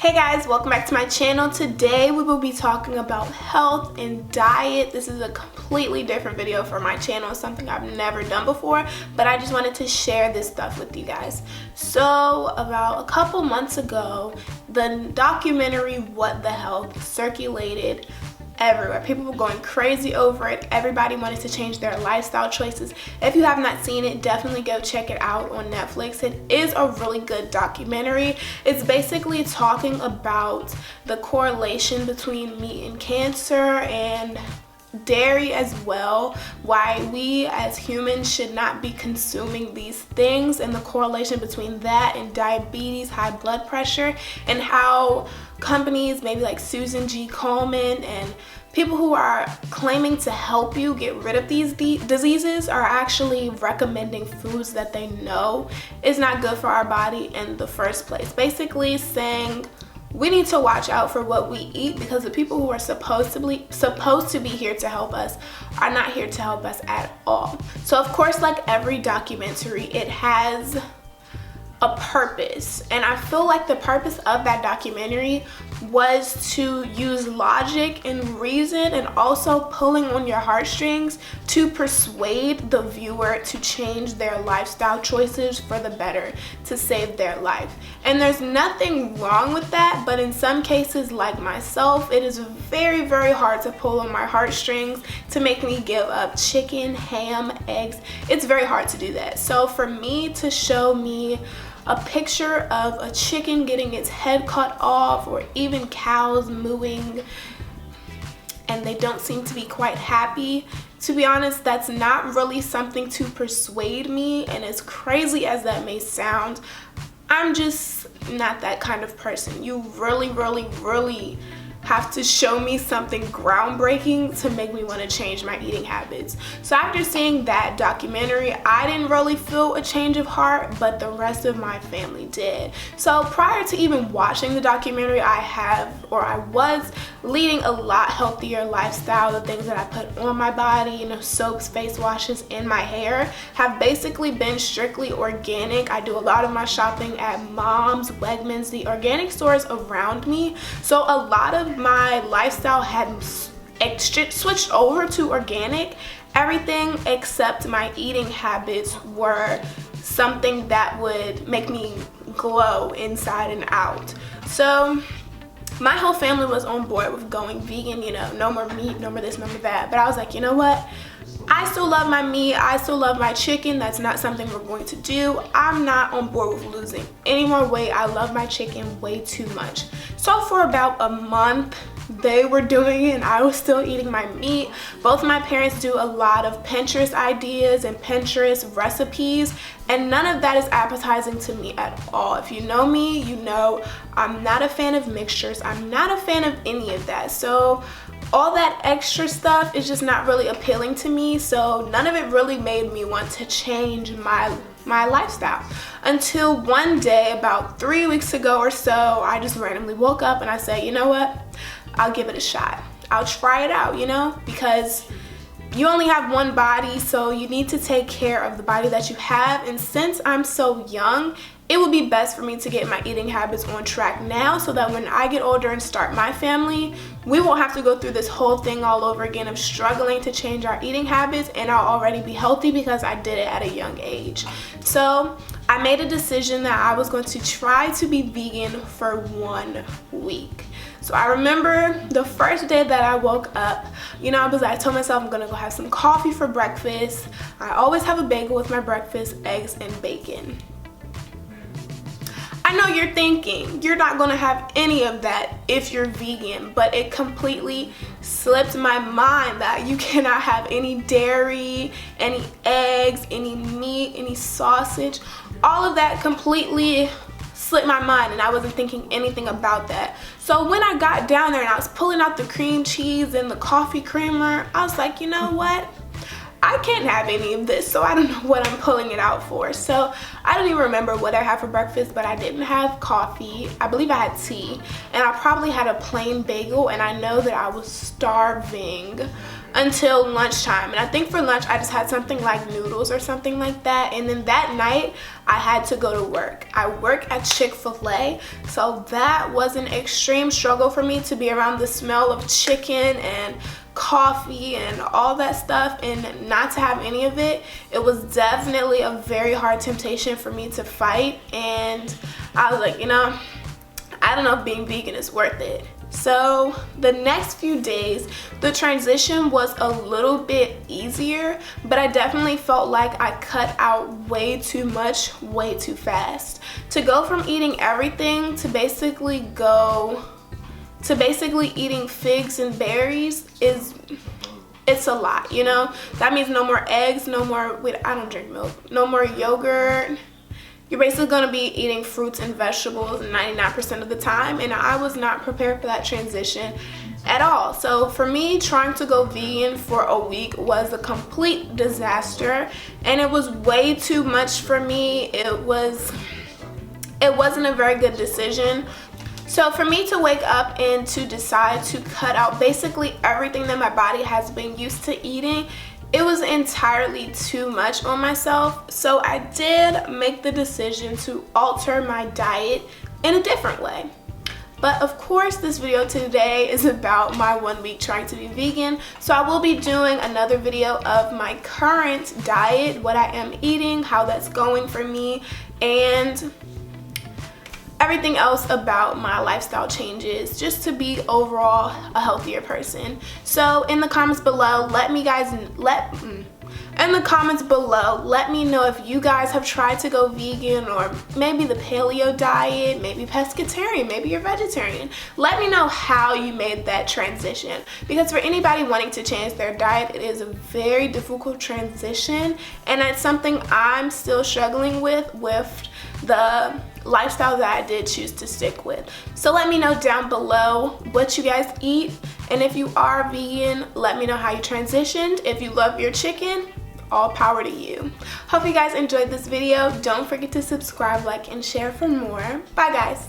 Hey guys, welcome back to my channel. Today we will be talking about health and diet. This is a completely different video for my channel, something I've never done before, but I just wanted to share this stuff with you guys. So about a couple months ago, the documentary What the Health circulated everywhere. People were going crazy over it. Everybody wanted to change their lifestyle choices. If you have not seen it, definitely go check it out on Netflix. It is a really good documentary. It's basically talking about the correlation between meat and cancer and dairy as well, why we as humans should not be consuming these things, and the correlation between that and diabetes, high blood pressure, and how companies maybe like Susan G. Komen and people who are claiming to help you get rid of these diseases are actually recommending foods that they know is not good for our body in the first place. Basically saying we need to watch out for what we eat because the people who are supposed to be here to help us are not here to help us at all. So of course, like every documentary, it has a purpose, and I feel like the purpose of that documentary was to use logic and reason and also pulling on your heartstrings to persuade the viewer to change their lifestyle choices for the better, to save their life. And there's nothing wrong with that, but in some cases, like myself, it is very, very hard to pull on my heartstrings to make me give up chicken, ham, eggs. It's very hard to do that. So for me to show me a picture of a chicken getting its head cut off, or even cows mooing and they don't seem to be quite happy, to be honest, that's not really something to persuade me. And as crazy as that may sound, I'm just not that kind of person. You really have to show me something groundbreaking to make me want to change my eating habits. So after seeing that documentary, I didn't really feel a change of heart, but the rest of my family did. So prior to even watching the documentary, I was leading a lot healthier lifestyle. The things that I put on my body, soaps, face washes, and my hair have basically been strictly organic. I do a lot of my shopping at Mom's, Wegmans, the organic stores around me. So a lot of my lifestyle had switched over to organic. Everything except my eating habits were something that would make me glow inside and out. So my whole family was on board with going vegan, no more meat, no more this, no more that. But I was like, you know what? I still love my meat, I still love my chicken. That's not something we're going to do. I'm not on board with losing any more weight. I love my chicken way too much. So for about a month, they were doing it and I was still eating my meat. Both my parents do a lot of Pinterest ideas and Pinterest recipes, and none of that is appetizing to me at all. If you know me, you know I'm not a fan of mixtures. I'm not a fan of any of that. So all that extra stuff is just not really appealing to me. So none of it really made me want to change my lifestyle, until one day about 3 weeks ago or so, I just randomly woke up and I said, you know what? I'll give it a shot. I'll try it out, because you only have one body, so you need to take care of the body that you have. And since I'm so young, it would be best for me to get my eating habits on track now, so that when I get older and start my family, we won't have to go through this whole thing all over again of struggling to change our eating habits, and I'll already be healthy because I did it at a young age. So I made a decision that I was going to try to be vegan for 1 week. So I remember the first day that I woke up, I told myself I'm gonna go have some coffee for breakfast. I always have a bagel with my breakfast, eggs and bacon. I know you're thinking you're not gonna have any of that if you're vegan, but it completely slipped my mind that you cannot have any dairy, any eggs, any meat, any sausage. All of that completely slipped my mind, and I wasn't thinking anything about that. So when I got down there and I was pulling out the cream cheese and the coffee creamer, I was like, you know what? I can't have any of this, so I don't know what I'm pulling it out for. So I don't even remember what I had for breakfast, but I didn't have coffee. I believe I had tea, and I probably had a plain bagel, and I know that I was starving until lunchtime. And I think for lunch I just had something like noodles or something like that. And then that night I had to go to work. I work at Chick-fil-A, so that was an extreme struggle for me to be around the smell of chicken and coffee and all that stuff and not to have any of it. It was definitely a very hard temptation for me to fight, and I was like, you know, I don't know if being vegan is worth it. So the next few days, the transition was a little bit easier, but I definitely felt like I cut out way too much, way too fast. To go from eating everything to basically eating figs and berries it's a lot, you know? That means no more eggs, no more, wait, I don't drink milk, no more yogurt. You're basically going to be eating fruits and vegetables 99% of the time, and I was not prepared for that transition at all. So for me, trying to go vegan for a week was a complete disaster, and it was way too much for me. It wasn't a very good decision. So for me to wake up and to decide to cut out basically everything that my body has been used to eating, it was entirely too much on myself. So I did make the decision to alter my diet in a different way. But of course, this video today is about my 1 week trying to be vegan. So I will be doing another video of my current diet, what I am eating, how that's going for me, and everything else about my lifestyle changes just to be overall a healthier person. So in the comments below, let me know if you guys have tried to go vegan, or maybe the paleo diet, maybe pescatarian, maybe you're vegetarian. Let me know how you made that transition, because for anybody wanting to change their diet, it is a very difficult transition, and it's something I'm still struggling with the lifestyle that I did choose to stick with. So let me know down below what you guys eat, and if you are vegan, let me know how you transitioned. If you love your chicken, all power to you. Hope you guys enjoyed this video. Don't forget to subscribe, like, and share for more. Bye guys.